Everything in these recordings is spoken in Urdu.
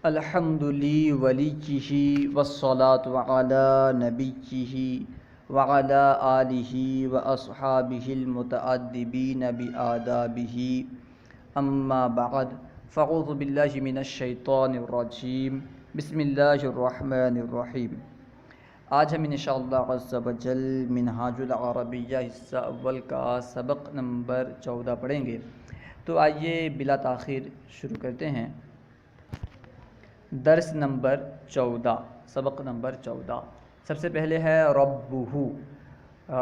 الحمد لوليه والصلاة على نبيه وعلى آله وأصحابه المتأدبين بآدابه أما بعد فأعوذ بالله من الشيطان الرجيم بسم الله الرحمن الرحیم۔ آج ہم انشاءاللہ عز و جل منہاج العربیہ حصہ اول کا سبق نمبر 14 پڑھیں گے۔ تو آئیے بلا تاخیر شروع کرتے ہیں۔ درس نمبر 14، سبق نمبر 14۔ سب سے پہلے ہے ربہ۔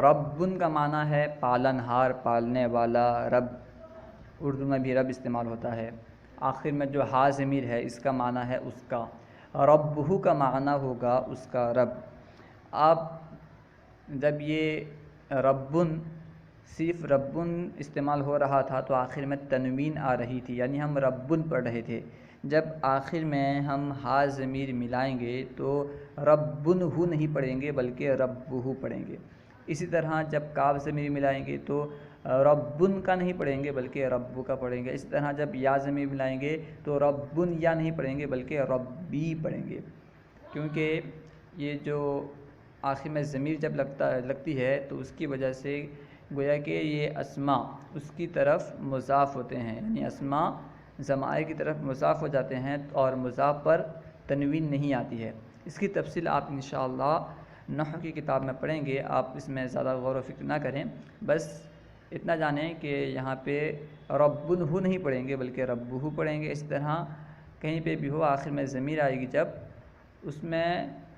ربن کا معنی ہے پالن ہار، پالنے والا۔ رب اردو میں بھی رب استعمال ہوتا ہے۔ آخر میں جو ہا ضمیر ہے اس کا معنی ہے اس کا۔ ربہ کا معنی ہوگا اس کا رب۔ آپ جب یہ ربن صرف ربن استعمال ہو رہا تھا تو آخر میں تنوین آ رہی تھی، یعنی ہم ربن پڑھ رہے تھے۔ جب آخر میں ہم ہا ضمیر ملائیں گے تو ربن ہو نہیں پڑھیں گے بلکہ ربہ پڑھیں گے۔ اسی طرح جب کاف ضمیر ملائیں گے تو ربن کا نہیں پڑھیں گے بلکہ ربو کا پڑھیں گے۔ اسی طرح جب یا ضمیر ملائیں گے تو ربن یا نہیں پڑھیں گے بلکہ ربی پڑھیں گے، کیونکہ یہ جو آخر میں ضمیر جب لگتی ہے تو اس کی وجہ سے گویا کہ یہ اسماء اس کی طرف مضاف ہوتے ہیں، یعنی اسماء ضمائر کی طرف مضاف ہو جاتے ہیں اور مضاف پر تنوین نہیں آتی ہے۔ اس کی تفصیل آپ انشاءاللہ نحو کی کتاب میں پڑھیں گے، آپ اس میں زیادہ غور و فکر نہ کریں، بس اتنا جانیں کہ یہاں پہ ربن ہو نہیں پڑھیں گے بلکہ ربہ پڑھیں گے۔ اس طرح کہیں پہ بھی ہو آخر میں ضمیر آئے گی جب اس میں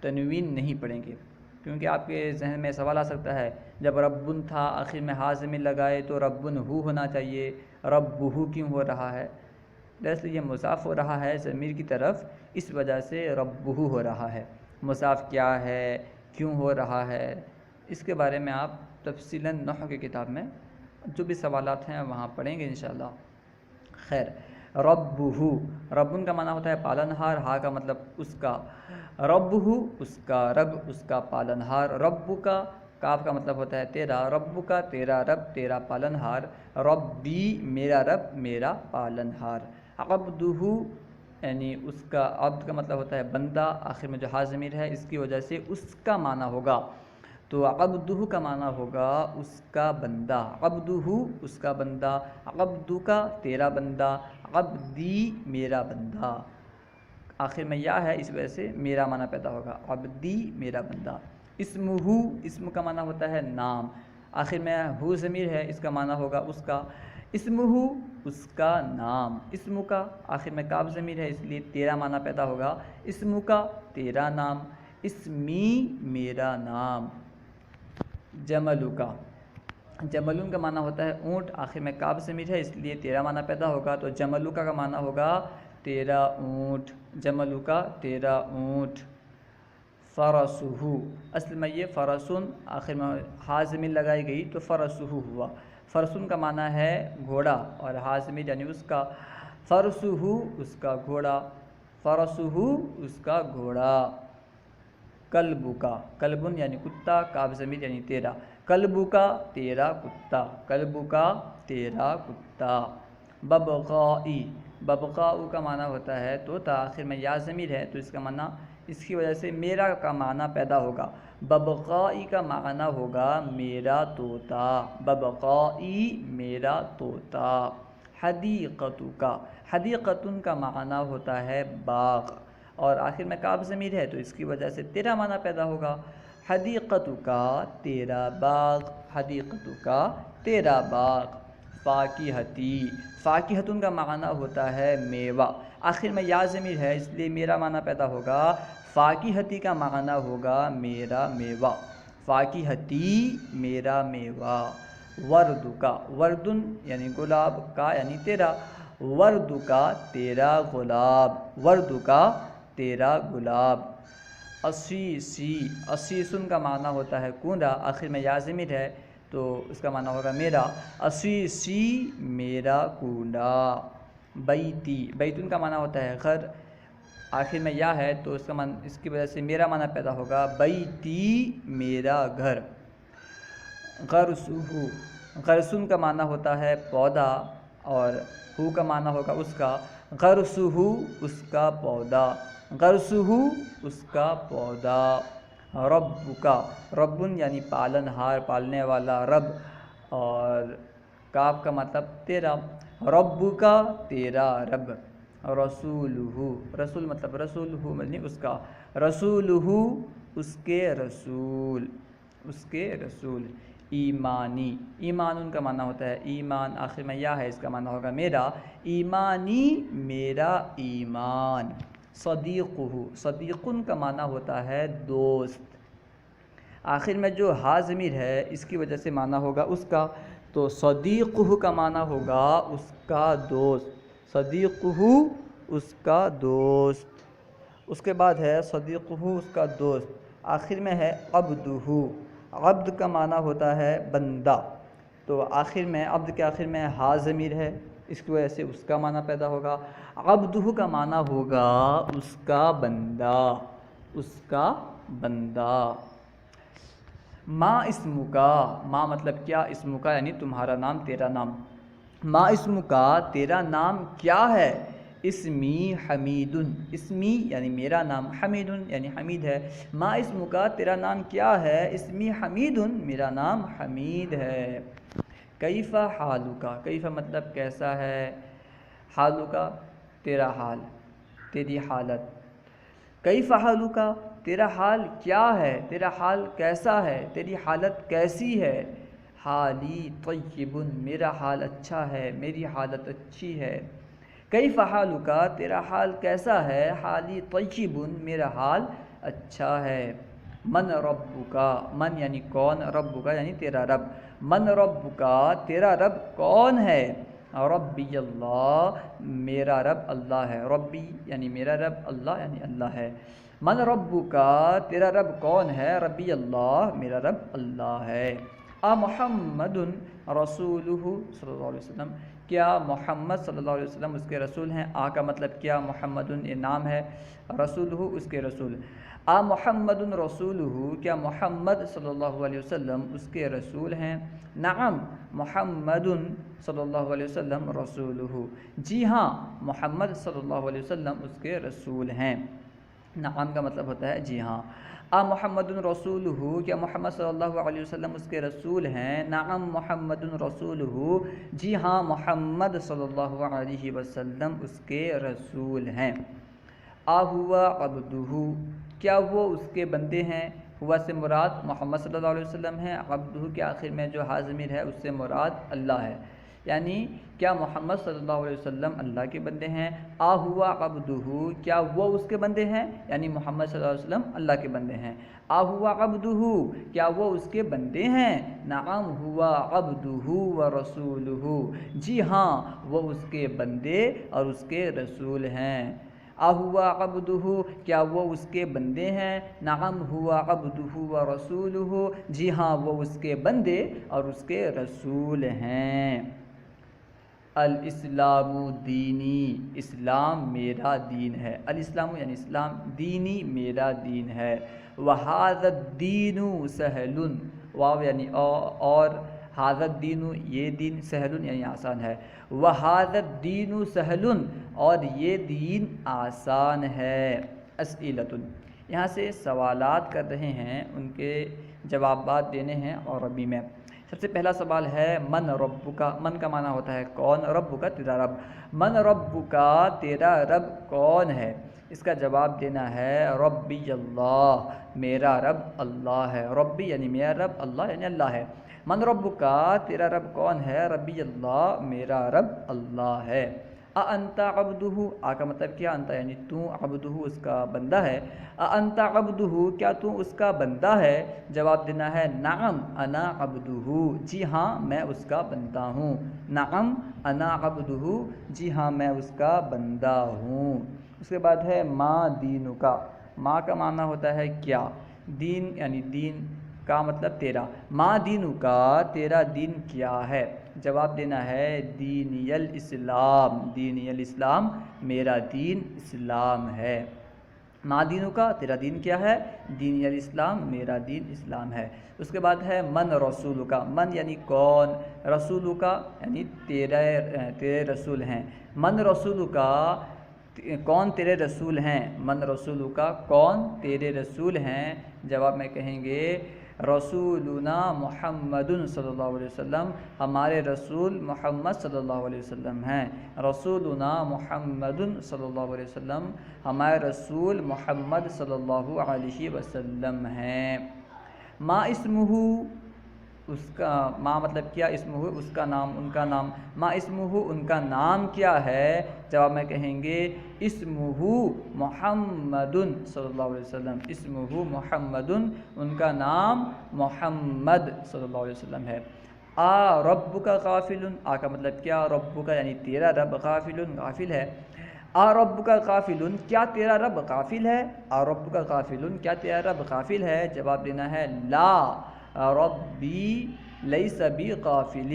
تنوین نہیں پڑھیں گے، کیونکہ آپ کے ذہن میں سوال آ سکتا ہے جب ربن تھا آخر میں ہا ضمیر لگائے تو ربن ہو ہونا چاہیے، ربہ کیوں ہو رہا ہے؟ دراصل یہ مضاف ہو رہا ہے ضمیر کی طرف، اس وجہ سے ربہ ہو رہا ہے۔ مضاف کیا ہے، کیوں ہو رہا ہے، اس کے بارے میں آپ تفصیلاً نحو کی کتاب میں جو بھی سوالات ہیں وہاں پڑھیں گے انشاءاللہ۔ خیر، ربہ، ربن کا معنی ہوتا ہے پالن ہار، ہا کا مطلب اس کا، ربہ اس کا رب، اس کا پالن ہار۔ رب کا، کاف کا مطلب ہوتا ہے تیرا، رب کا تیرا رب، تیرا پالن ہار۔ ربی میرا رب، میرا پالن ہار۔ عبدہ یعنی اس کا، عبد کا مطلب ہوتا ہے بندہ، آخر میں جو ہا ضمیر ہے اس کی وجہ سے اس کا معنی ہوگا، تو عبدہ کا معنی ہوگا اس کا بندہ۔ عبدہ اس کا بندہ، عبدک تیرا بندہ، عبدی میرا بندہ۔ آخر میں یا ہے اس وجہ سے میرا معنی پیدا ہوگا، عبدی میرا بندہ۔ اسمہ، اسم کا معنی ہوتا ہے نام، آخر میں ہو ضمیر ہے اس کا معنی ہوگا اس کا۔ اسمہ اس کا نام، اسم کا آخر میں کاف ضمیر ہے اس لیے تیرا معنی پیدا ہوگا، اسم کا تیرا نام۔ اسمی میرا نام۔ جمل کا، جملون کا معنی ہوتا ہے اونٹ، آخر میں کاف ضمیر ہے اس لیے تیرا معنی پیدا ہوگا، تو جمل کا معنی ہوگا تیرا اونٹ، جمل کا تیرا اونٹ۔ فرسہ، اصل میں یہ فرسن، آخر میں ہا ضمیر لگائی گئی تو فرسہ ہوا۔ فرسن کا معنی ہے گھوڑا اور ہا ضمیر یعنی اس کا، فرسہ اس کا گھوڑا، فرسہ اس کا گھوڑا۔ کلب کا، کلبن یعنی کتا، کاف ضمیر یعنی تیرا، کلب کا تیرا کتا، کلب کا تیرا کتا۔ ببغائی، ببغاء کا معنی ہوتا ہے طوطا، آخر میں یا ضمیر ہے تو اس کا معنی، اس کی وجہ سے میرا کا معنی پیدا ہوگا، ببغائی کا معنی ہوگا میرا طوطا، ببغائی میرا طوطا۔ حدیقۃ کا، حدیقۃ کا معنی ہوتا ہے باغ، اور آخر میں کاف ضمیر ہے تو اس کی وجہ سے تیرا معنی پیدا ہوگا، حدیقۃ کا تیرا باغ، حدیقۃ کا تیرا باغ۔ فاکہتی، فاکہۃ کا معنی ہوتا ہے میوہ، آخر میں یا ضمیر ہے اس لیے میرا معنی پیدا ہوگا، فاکہتی کا معنی ہوگا میرا میوہ، فاکہتی میرا میوہ۔ ورد کا، وردن یعنی گلاب، کا یعنی تیرا، ورد کا تیرا گلاب، ورد کا تیرا گلاب۔ عصیصی، عصیصن کا معنی ہوتا ہے کونڈا، آخر میں یا ضمیر ہے تو اس کا معنی ہوگا میرا، عصیصی میرا کونڈا۔ بیتی، بیتن کا معنی ہوتا ہے گھر، آخر میں یا ہے تو اس کی وجہ سے میرا معنی پیدا ہوگا، بیتی میرا گھر۔ غرسہ، غرسن کا معنی ہوتا ہے پودا، اور ہو کا معنی ہوگا اس کا، غرسہ اس کا پودا، غرسہ اس کا پودا، ربک ربن یعنی پالن ہار پالنے والا رب، اور کاف کا مطلب تیرا، ربک تیرا رب، رسولہ رسول مطلب رسولہ یعنی اس کا، رسولہ اس کے رسول، اس کے رسول، ایمانی ایمان ان کا معنی ہوتا ہے ایمان، آخر میں یا ہے اس کا معنی ہوگا میرا، ایمانی میرا ایمان، صدیقہ صدیقن کا معنی ہوتا ہے دوست، آخر میں جو ہا ضمیر ہے اس کی وجہ سے معنی ہوگا اس کا، تو صدیقہ کا معنی ہوگا اس کا دوست، صدیقہ اس کا دوست، اس کے بعد ہے صدیقہ اس کا دوست، آخر میں ہے عبدہ، عبد کا معنی ہوتا ہے بندہ، تو آخر میں عبد کے آخر میں ہا ضمیر ہے، اس کی وجہ سے اس کا معنی پیدا ہوگا، عبدہ کا معنی ہوگا اس کا بندہ، اس کا بندہ، ما اسمکا ما مطلب کیا، اسمکا یعنی تمہارا نام تیرا نام، ما اسمکا تیرا نام کیا ہے، اسمی حمیدن اسمی یعنی میرا نام، حمیدن یعنی حمید ہے، ما اسمکا تیرا نام کیا ہے، اسمی حمیدن میرا نام حمید ہے، کیف حالکا کیف مطلب کیسا ہے، حالکا تیرا حال تیری حالت، کیف حالکا تیرا حال کیا ہے، تیرا حال کیسا ہے، تیری حالت کیسی ہے، حالی طیب میرا حال اچھا ہے، میری حالت اچھی ہے، کیف حالکا تیرا حال کیسا ہے، حالی طیب میرا حال اچھا ہے، من ربکا من یعنی کون، ربکا یعنی تیرا رب، من ربکا تیرا رب کون ہے، ربی اللہ میرا رب اللہ ہے، ربی یعنی میرا رب، اللہ یعنی اللہ ہے، من ربکا تیرا رب کون ہے، ربی اللہ میرا رب اللہ ہے، محمد رسولہ صلی اللہ علیہ وسلم کیا محمد صلی اللہ علیہ وسلم اس کے رسول ہیں، کا مطلب کیا، محمد یہ نام ہے، رسولہ اس کے رسول، محمد رسولہ کیا محمد صلی اللہ علیہ وسلم اس کے رسول ہیں، نعم محمد صلی اللہ علیہ وسلم رسولہ جی ہاں محمد صلی اللہ علیہ وسلم اس کے رسول ہیں، نعم کا مطلب ہوتا ہے جی ہاں، محمد رسولہ کیا محمد صلی اللہ علیہ وسلم اس کے رسول ہیں، نعم محمد رسولہ جی ہاں محمد صلی اللہ علیہ وسلم اس کے رسول ہیں، ہوا عبدہ کیا وہ اس کے بندے ہیں، ہوا سے مراد محمد صلی اللہ علیہ وسلم ہے، عبدہ کے آخر میں جو ہا ضمیر ہے اس سے مراد اللہ ہے، یعنی کیا محمد صلی اللہ علیہ وسلم اللہ کے بندے ہیں، ہوا عبدہ کیا وہ اس کے بندے ہیں، یعنی محمد صلی اللہ علیہ وسلم اللہ کے بندے ہیں، ہوا عبدہ کیا وہ اس کے بندے ہیں، نعم ہوا عبدہ و رسولہ جی ہاں وہ اس کے بندے اور اس کے رسول ہیں، ہوا عبدہ کیا وہ اس کے بندے ہیں، نعم ہوا عبدہ و رسولہ جی ہاں وہ اس کے بندے اور اس کے رسول ہیں، الاسلام دینی اسلام میرا دین ہے، الاسلام یعنی اسلام، دینی میرا دین ہے، وہذا الدین سہل واو یعنی اور ھذا الدین یہ دین، سہل یعنی آسان ہے، وہذا الدین سہل اور یہ دین آسان ہے، اسئلۃ یہاں سے سوالات کر رہے ہیں، ان کے جوابات دینے ہیں عربی میں، سب سے پہلا سوال ہے من ربکا، من کا معنی ہوتا ہے کون، ربکا تیرا رب، من ربکا تیرا رب کون ہے، اس کا جواب دینا ہے ربی اللہ میرا رب اللہ ہے، ربی یعنی میرا رب، اللہ یعنی اللہ ہے، من ربکا تیرا رب کون ہے، ربی اللہ میرا رب اللہ ہے، انت عبدہ کا مطلب کیا، انت یعنی تو، عبدہ اس کا بندہ ہے، انت عبدہ کیا تو اس کا بندہ ہے، جواب دینا ہے نعم انا عبدہ جی ہاں میں اس کا بندہ ہوں، نعم انا عبدہ جی ہاں میں اس کا بندہ ہوں، اس کے بعد ہے ما دینکا، ما کا معنی ہوتا ہے کیا، دین یعنی دین کا مطلب تیرا، ما دینکا تیرا دین کیا ہے، جواب دینا ہے دینی الاسلام، دینی الاسلام میرا دین اسلام ہے، ما دینو کا، تیرا دین کیا ہے؟ دین الاسلام، میرا دین اسلام ہے۔ اس کے بعد ہے من رسول کا، من یعنی کون، رسول کا یعنی تیرے رسول ہیں، من رسول کا کون تیرے رسول ہیں، من رسول کا کون تیرے رسول ہیں، جواب میں کہیں گے رسولنا محمد صلی اللہ علیہ وسلم، ہمارے رسول محمد صلی اللہ علیہ وسلم ہیں، رسولنا محمد صلی اللہ علیہ وسلم، ہمارے رسول محمد صلی اللہ علیہ وسلم ہیں۔ ما اسمہ، اس کا ما مطلب کیا، اسمہ اس کا نام، ان کا نام، ما اسمہ ان کا نام کیا ہے، جواب میں کہیں گے اسمہ محمد صلی اللہ علیہ وسلم، اسمہ محمد ان کا نام محمد صلی اللہ علیہ وسلم ہے۔ آ رب کا غافل، آ کا مطلب کیا، رب کا یعنی تیرا رب، غافل غافل ہے، آ رب کا غافل کیا تیرا رب غافل ہے، آ رب کا غافل کیا تیرا رب غافل ہے، جواب دینا ہے لا ربی لیس بغافل،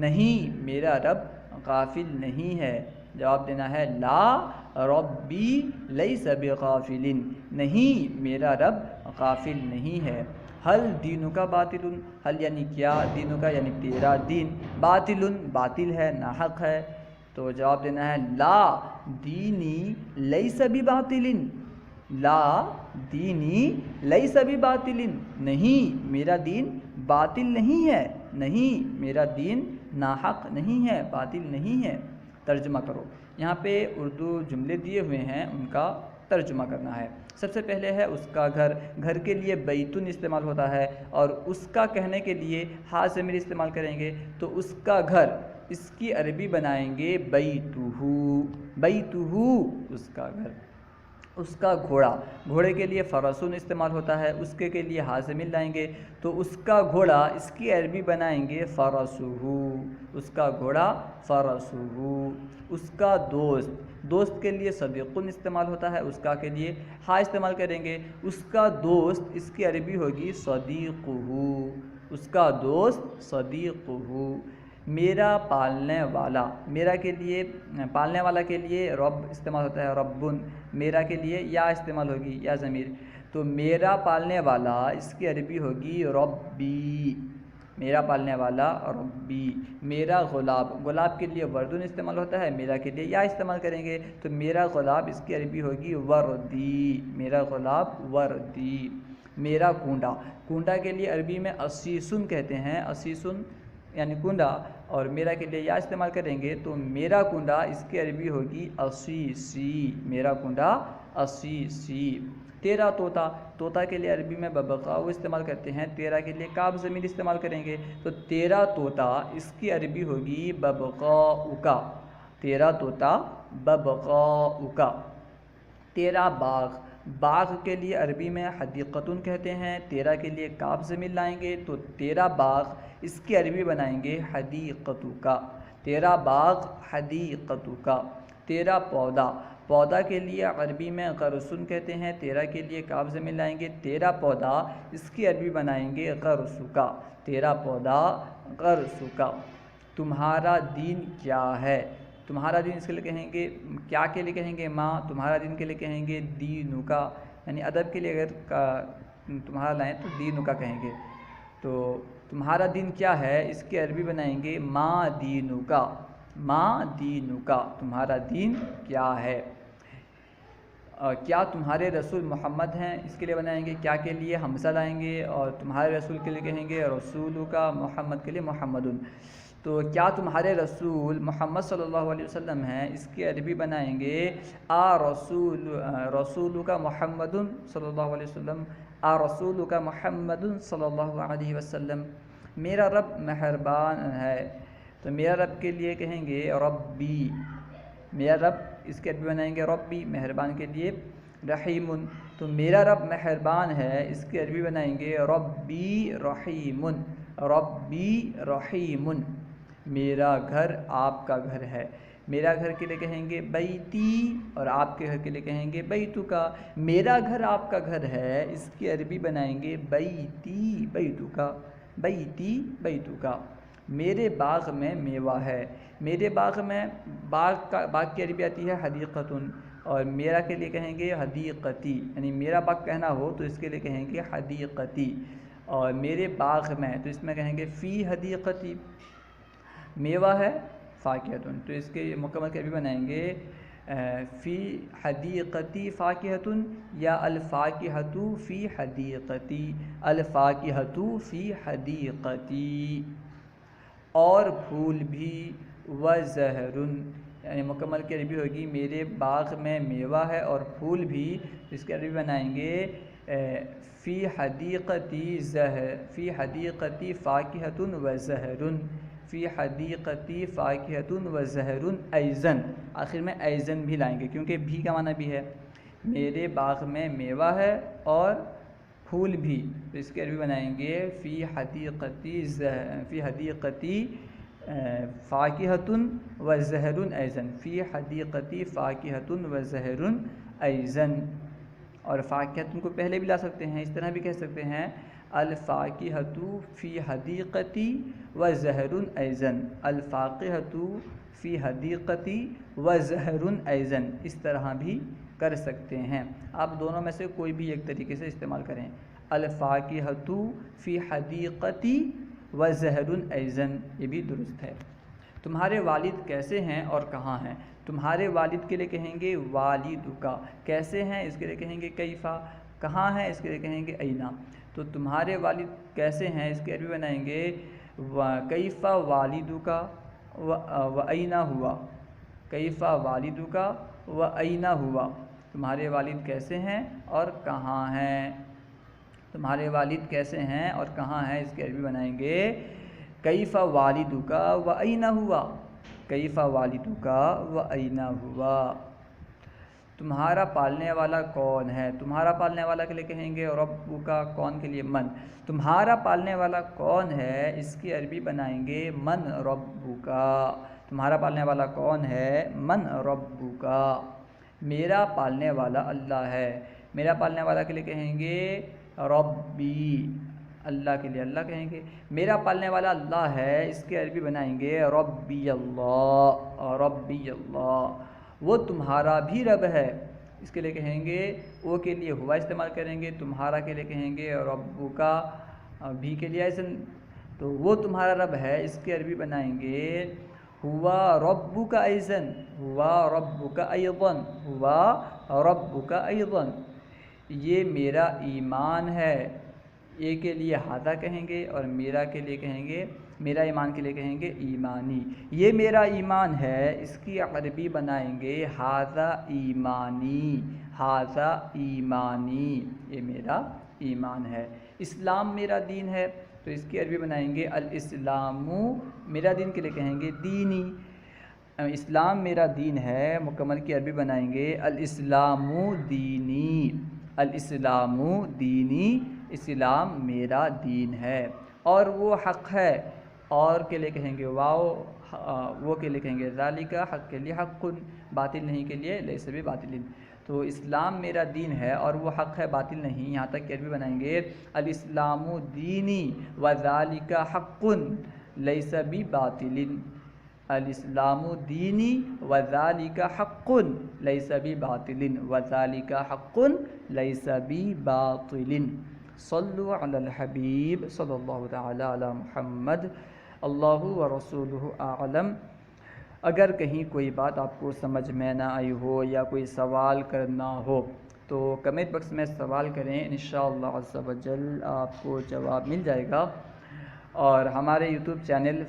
نہیں میرا رب غافل نہیں ہے، جواب دینا ہے لا ربی لیس بغافل، نہیں میرا رب غافل نہیں ہے۔ حل دینوں کا باطل، حل یعنی کیا، دینوں کا یعنی تیرا دین، باطل باطل ہے، ناحق ہے، تو جواب دینا ہے لا دینی لیس بباطل، لا دینی لیس بباطل، نہیں میرا دین باطل نہیں ہے، نہیں میرا دین ناحق نہیں ہے، باطل نہیں ہے۔ ترجمہ کرو، یہاں پہ اردو جملے دیے ہوئے ہیں، ان کا ترجمہ کرنا ہے۔ سب سے پہلے ہے اس کا گھر، گھر کے لیے بیتن استعمال ہوتا ہے، اور اس کا کہنے کے لیے ہا ضمیر استعمال کریں گے، تو اس کا گھر، اس کی عربی بنائیں گے بیتہ، بیتہ اس کا گھر۔ اس کا گھوڑا، گھوڑے کے لیے فرسون استعمال ہوتا ہے، اس کے لیے ہا ضمیر لائیں گے، تو اس کا گھوڑا، اس کی عربی بنائیں گے فرسہ، اس کا گھوڑا فرسہ۔ اس کا دوست، دوست کے لیے صدیقن استعمال ہوتا ہے، اس کا کے لیے ہا استعمال کریں گے، اس کا دوست، اس کی عربی ہوگی صدیقہ، اس کا دوست صدیقہ۔ میرا پالنے والا، میرا کے لیے، پالنے والا کے لیے رب استعمال ہوتا ہے، ربن، میرا کے لیے یا استعمال ہوگی، یا ضمیر، تو میرا پالنے والا اس کی عربی ہوگی ربی، میرا پالنے والا ربی۔ میرا غلاب، گلاب کے لیے وردن استعمال ہوتا ہے، میرا کے لیے یا استعمال کریں گے، تو میرا غلاب اس کی عربی ہوگی وردی، میرا غلاب وردی۔ میرا کنڈا، کنڈا کے لیے عربی میں اسیسن کہتے ہیں، اسیسن یعنی کنڈا، اور میرا کے لیے یا استعمال کریں گے، تو میرا کنڈا اس کی عربی ہوگی اسیسی، میرا کنڈا اسیسی۔ تیرا طوطا، طوطا کے لیے عربی میں ببقاؤ استعمال کرتے ہیں، تیرا کے لیے کاف ضمیر استعمال کریں گے، تو تیرا طوطا اس کی عربی ہوگی ببقاؤکا، تیرا طوطا ببقاؤکا۔ تیرا باغ، باغ کے لیے عربی میں حدیقتن کہتے ہیں، تیرا کے لیے کاف ضمیر لائیں گے، تو تیرا باغ اس کی عربی بنائیں گے حدیقتک، تیرا باغ حدیقتک۔ تیرا پودا، پودا کے لیے عربی میں غرسن کہتے ہیں، تیرا کے لیے کاف ضمیر لائیں گے، تیرا پودا اس کی عربی بنائیں گے غرسک، تیرا پودا غرسک۔ تمہارا دین کیا ہے، تمہارا دین اس کے لیے کہیں گے، کیا کے لیے کہیں گے ماں، تمہارا دین کے لیے کہیں گے دینکا، یعنی ادب کے لیے اگر تمہارا لائیں تو دینکا کہیں گے، تو تمہارا دین کیا ہے اس کی عربی بنائیں گے ما دینکا، ما دینکا، تمہارا دین کیا ہے۔ کیا تمہارے رسول محمد ہیں، اس کے لیے بنائیں گے کیا کے لیے حمزہ لائیں گے، اور تمہارے رسول کے لیے کہیں گے رسول کا، محمد کے لیے محمدن، تو کیا تمہارے رسول محمد صلی اللہ علیہ وسلم ہیں، اس کی عربی بنائیں گے آ رسول کا محمد صلی اللہ علیہ وسلم، آ رسول کا محمد صلی اللہ علیہ وسلم۔ میرا رب مہربان ہے، تو میرا رب کے لیے کہیں گے ربی، میرا رب اس کے عربی بنائیں گے ربی، مہربان کے لیے رحیم، تو میرا رب مہربان ہے اس کی عربی بنائیں گے ربی رحیم، ربی رحیم۔ میرا گھر آپ کا گھر ہے، میرا گھر کے لیے کہیں گے بیتی، اور آپ کے گھر کے لیے کہیں گے بیتکا، میرا گھر آپ کا گھر ہے اس کی عربی بنائیں گے بیتی بیتکا، بیتی بیتکا۔ میرے باغ میں میوہ ہے، میرے باغ میں، باغ کی عربی آتی ہے حدیقتن، اور میرا کے لیے کہیں گے حدیقتی، یعنی میرا باغ کہنا ہو تو اس کے لیے کہیں گے حدیقتی، اور میرے باغ میں تو اس میں کہیں گے فی حدیقتی، میوہ ہے فاکہتن تو اس کے مکمل کے بھی بنائیں گے فی حدیقتی فاکہتن یا الفاکہۃ فی حدیقتی، الفاکہۃ فی حدیقتی، اور پھول بھی وزہرن، یعنی مکمل کی عربی ہوگی میرے باغ میں میوہ ہے اور پھول بھی، اس کی عربی بنائیں گے فی حدیقتی فی حدیقتی فاکہۃ وزہرن، فی حدیقتی فاکہۃ وزہرن ایضاً، آخر میں ایضاً بھی لائیں گے کیونکہ بھی کا معنی بھی ہے، میرے باغ میں میوہ ہے اور پھول بھی، تو اس کی عربی بنائیں گے فی حدیقتی فاکہۃ وزہرن ایضاً، فی حدیقتی فاکہۃ وزہرن ایضاً، اور فاکہۃ کو پہلے بھی لا سکتے ہیں، اس طرح بھی کہہ سکتے ہیں الفاکہۃ فی حدیقتی وزہرن ایضاً، الفاکہۃ فی حدیقتی وزہرن ایضاً، اس طرح بھی کر سکتے ہیں، آپ دونوں میں سے کوئی بھی ایک طریقے سے استعمال کریں، الفاکہۃ فی حدیقتی وزہرن ایضاً، یہ بھی درست ہے۔ تمہارے والد کیسے ہیں اور کہاں ہیں؟ تمہارے والد کے لیے کہیں گے والدک، کیسے ہیں اس کے لیے کہیں گے کیفا، کہاں ہیں اس کے لیے کہیں گے اینا، تو تمہارے والد کیسے ہیں اس کی عربی بنائیں گے کیفا والدک و اینا ہوا، کیفا والدک و اینا ہوا، تمہارے والد کیسے ہیں اور کہاں ہیں، تمہارے والد کیسے ہیں اور کہاں ہیں اس کی عربی بنائیں گے کیف والدک و اینا ہوا، کیف والدک و اینا ہوا، تمہارا پالنے والا کون ہے، تمہارا پالنے والا کے لیے کہیں گے ربک، کون کے لیے من، تمہارا پالنے والا کون ہے اس کی عربی بنائیں گے من ربک، تمہارا پالنے والا کون ہے من ربک، میرا پالنے والا اللہ ہے، میرا پالنے والا کے لیے کہیں گے ربی، اللہ کے لیے اللہ کہیں گے، میرا پالنے والا اللہ ہے اس کی عربی بنائیں گے ربی اللہ، ربی اللہ، وہ تمہارا بھی رب ہے، اس کے لیے کہیں گے وہ کے لیے ہوا استعمال کریں گے، تمہارا کے لیے کہیں گے ربک، بھی کے لیے ایسا، تو وہ تمہارا رب ہے اس کی عربی بنائیں گے ہوا ربک ایضاً، ہوا ربک ایضاً، ہوا ربک ایضاً، یہ میرا ایمان ہے، یہ کے لیے ہادہ کہیں گے اور میرا کے لیے کہیں گے، میرا ایمان کے لیے کہیں گے ایمانی، یہ میرا ایمان ہے اس کی عربی بنائیں گے ہذا ایمانی، ہذا ایمانی، یہ میرا ایمان ہے، اسلام میرا دین ہے تو اس کی عربی بنائیں گے الاسلام، میرا دین کے لیے کہیں گے دینی، اسلام میرا دین ہے مکمل کی عربی بنائیں گے الاسلام دینی، الاسلام دینی، اسلام میرا دین ہے، اور وہ حق ہے، اور کے لیے کہیں گے واو، وہ کے لیے کہیں گے ذالک، حق کے لیے حق، باطل نہیں کے لیے لیس بھی باطل، تو اسلام میرا دین ہے اور وہ حق ہے باطل نہیں، یہاں تک کہ عربی بنائیں گے الاسلام دینی وذالک حق لیس بھی باطل، الاسلام دینی وذالک حق لیس بباطل، وذالک حق لیس بباطل، صلوا علی الحبیب صلی اللہ تعالی علی محمد، اللہ ورسولہ اعلم۔ اگر کہیں کوئی بات آپ کو سمجھ میں نہ آئی ہو یا کوئی سوال کرنا ہو تو کمنٹ باکس میں سوال کریں، انشاءاللہ عز و جل آپ کو جواب مل جائے گا، اور ہمارے یوٹیوب چینل